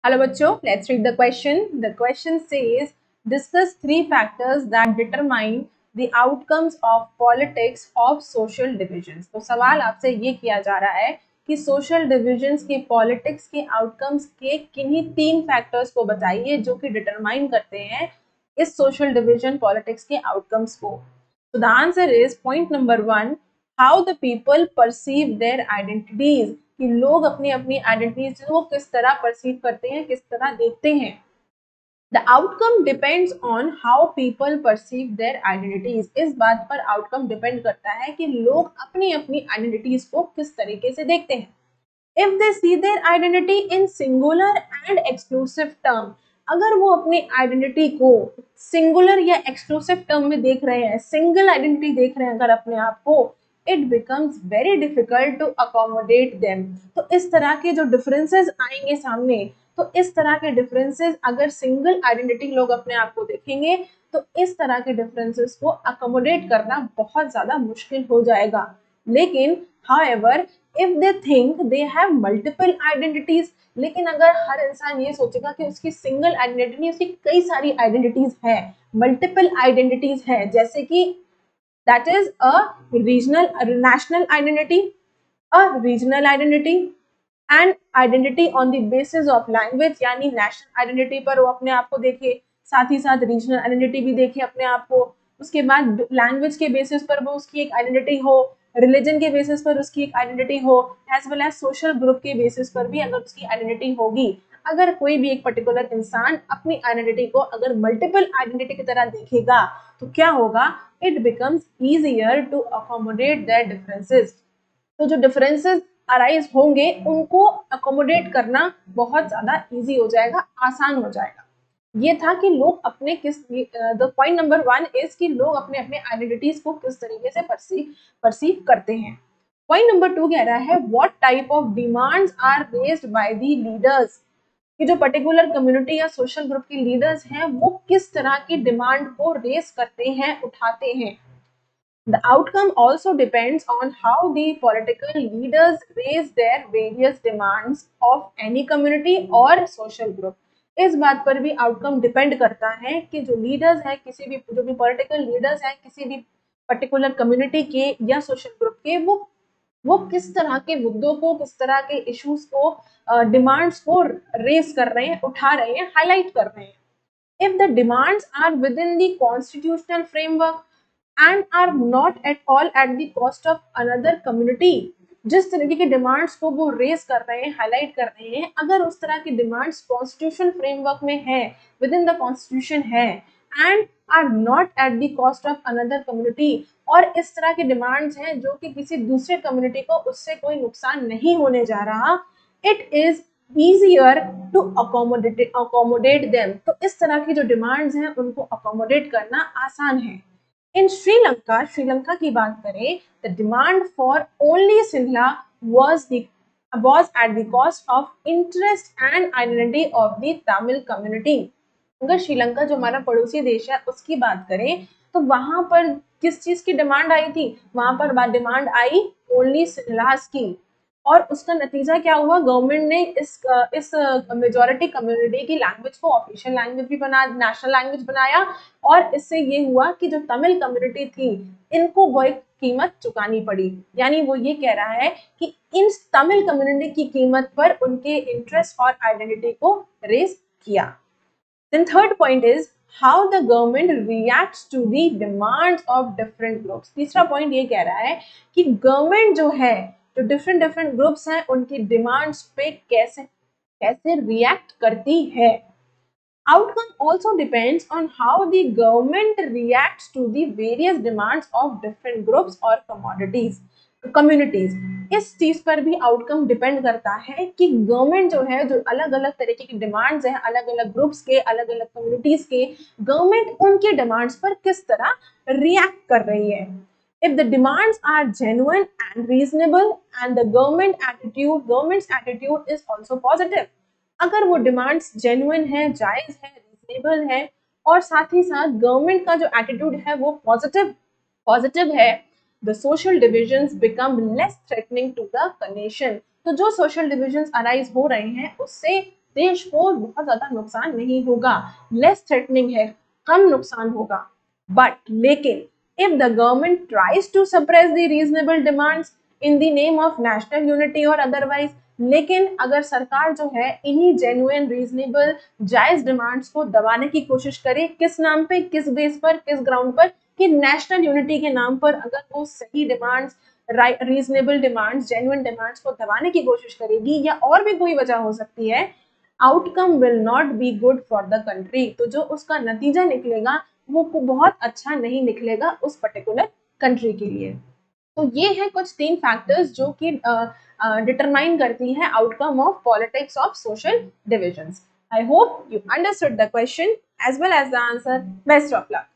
Hello बच्चों, let's read the question. The question says, discuss three factors that determine the outcomes of politics of social divisions. तो सवाल आपसे ये किया जा रहा है कि सोशल डिविजन्स के पॉलिटिक्स के आउटकम्स के किन्हीं तीन फैक्टर्स को बताइए जो कि डिटरमाइन करते हैं इस सोशल डिविजन पॉलिटिक्स के आउटकम्स को. So the answer is point number one, how the people perceive their identities. कि लोग अपनी अपनी आइडेंटिटीज को किस तरह परसीव करते हैं, किस तरह देखते हैं. The outcome depends on how people perceive their identities. इस बात पर आउटकम डिपेंड करता है कि लोग अपनी अपनी आइडेंटिटीज को किस तरीके से देखते हैं. If they see their identity in singular and exclusive term, अगर वो अपनी आइडेंटिटी को सिंगुलर या एक्सक्लूसिव टर्म में देख रहे हैं, सिंगल आइडेंटिटी देख रहे हैं अगर अपने आप को, it becomes very difficult to accommodate them. तो इस तरह के जो डिफरेंसेस आएंगे सामने, तो इस तरह के डिफरेंसेस अगर सिंगल आइडेंटिटी लोग अपने आप को देखेंगे तो इस तरह के डिफरेंसेस को अकोमोडेट करना बहुत ज्यादा मुश्किल हो जाएगा. लेकिन however if they think they have multiple identities, लेकिन अगर हर इंसान ये सोचेगा कि उसकी सिंगल आइडेंटिटी नहीं, उसकी कई सारी आइडेंटिटीज है, मल्टीपल आइडेंटिटीज है, जैसे कि that is a regional national identity, a regional identity and identity on the basis of language, यानी नेशनल आइडेंटिटी पर वो अपने आप को देखे, साथ ही साथ रीजनल आइडेंटिटी भी देखे अपने आप को, उसके बाद लैंग्वेज के बेसिस पर वो उसकी एक आइडेंटिटी हो, रिलीजन के बेसिस पर उसकी एक आइडेंटिटी हो, as well as social group के बेसिस पर भी अगर उसकी आइडेंटिटी होगी. अगर कोई भी एक पर्टिकुलर इंसान अपनी आइडेंटिटी को अगर मल्टीपल आइडेंटिटी की तरह देखेगा तो क्या होगा, it becomes easier to accommodate that differences. तो जो डिफरेंसेस अराइज होंगे उनको अकोमोडेट करना बहुत ज्यादा इजी हो जाएगा, आसान हो जाएगा. ये था कि लोग अपने किस, the point number one is कि लोग अपने अपने आइडेंटिटीज को किस तरीके से परसीव करते हैं. पॉइंट नंबर टू कह रहा है, what type of demands are raised by the leaders. कि जो पर्टिकुलर कम्युनिटी या सोशल ग्रुप के लीडर्स हैं वो किस तरह की डिमांड को रेज करते हैं, उठाते हैं. The outcome also depends on how the political leaders raise their various demands of any community or social group. इस बात पर भी आउटकम डिपेंड करता है कि जो लीडर्स हैं, किसी भी जो भी पॉलिटिकल लीडर्स हैं किसी भी पर्टिकुलर कम्युनिटी के या सोशल ग्रुप के, वो किस तरह के मुद्दों को, किस तरह के इश्यूज को, डिमांड्स को रेस कर रहे हैं, उठा रहे हैं, हाईलाइट कर रहे हैं. If the demands are within the constitutional framework and are not at all at the cost of another community, जिस तरीके की डिमांड्स को वो रेस कर रहे हैं, हाईलाइट कर रहे हैं, अगर उस तरह की डिमांड्स कॉन्स्टिट्यूशन फ्रेमवर्क में है, विद इन द कॉन्स्टिट्यूशन है, and are not at the cost of another community, और इस तरह की डिमांड्स हैं जो कि किसी दूसरे कम्युनिटी को उससे कोई नुकसान नहीं होने जा रहा, it is easier to accommodate them. तो इस तरह की जो डिमांड्स हैं उनको अकोमोडेट करना आसान है. इन श्रीलंका, श्रीलंका की बात करें, the demand for only Sinhala was at the cost of interest and identity of the Tamil community. अगर श्रीलंका जो हमारा पड़ोसी देश है उसकी बात करें तो वहां पर किस चीज की डिमांड आई थी, वहां पर डिमांड आई ओनली सिंहलास की. और उसका नतीजा क्या हुआ, गवर्नमेंट ने इस मेजोरिटी कम्युनिटी की लैंग्वेज को ऑफिशियल लैंग्वेज भी बना, नेशनल लैंग्वेज बनाया, और इससे ये हुआ कि जो तमिल कम्युनिटी थी इनको वो एक कीमत चुकानी पड़ी. यानी वो ये कह रहा है कि इन तमिल कम्युनिटी की कीमत पर उनके इंटरेस्ट और आइडेंटिटी को रेस किया. Then third point is how the government reacts to the demands of different groups. तीसरा पॉइंट ये कह रहा है कि गवर्नमेंट जो है, जो डिफरेंट ग्रुप्स हैं उनकी डिमांड्स पे कैसे कैसे रिएक्ट करती है. Outcome also depends on how the government reacts to the various demands of different groups or communities. इस चीज पर भी आउटकम डिपेंड करता है कि गवर्नमेंट जो है, जो अलग अलग तरीके की डिमांड्स हैं, अलग अलग ग्रुप्स के, अलग अलग कम्युनिटीज के, गवर्नमेंट उनके डिमांड्स पर किस तरह रिएक्ट कर रही है. If the demands are genuine and reasonable and the government's attitude is also positive. अगर वो डिमांड्स जेन्युइन है, जायज है, रीजनेबल है, और साथ ही साथ गवर्नमेंट का जो एटीट्यूड है वो पॉजिटिव है, the social divisions become less threatening to the nation. तो जो सोशल डिविजन्स अराइज हो रहे हैं उससे देश को बहुत ज्यादा नुकसान नहीं होगा, लेस थ्रेटनिंग है, कम नुकसान होगा। बट लेकिन if the government tries to suppress the reasonable demands in the name of national unity or otherwise, लेकिन अगर सरकार जो है इन्हीं जेन्युइन रीजनेबल जायज डिमांड्स को दबाने की कोशिश करे, किस नाम पे, किस बेस पर, किस ग्राउंड पर, कि नेशनल यूनिटी के नाम पर अगर वो सही demands, reasonable demands, genuine demands को दबाने की कोशिश करेगी, या और भी कोई वजह हो सकती है, outcome will not be good for the country. तो जो उसका नतीजा निकलेगा वो बहुत अच्छा नहीं निकलेगा उस पर्टिकुलर कंट्री के लिए। तो ये है कुछ 3 फैक्टर्स जो कि डिटरमाइन करती है outcome of politics of social divisions. I hope you understood the question as well as the answer. Best of luck.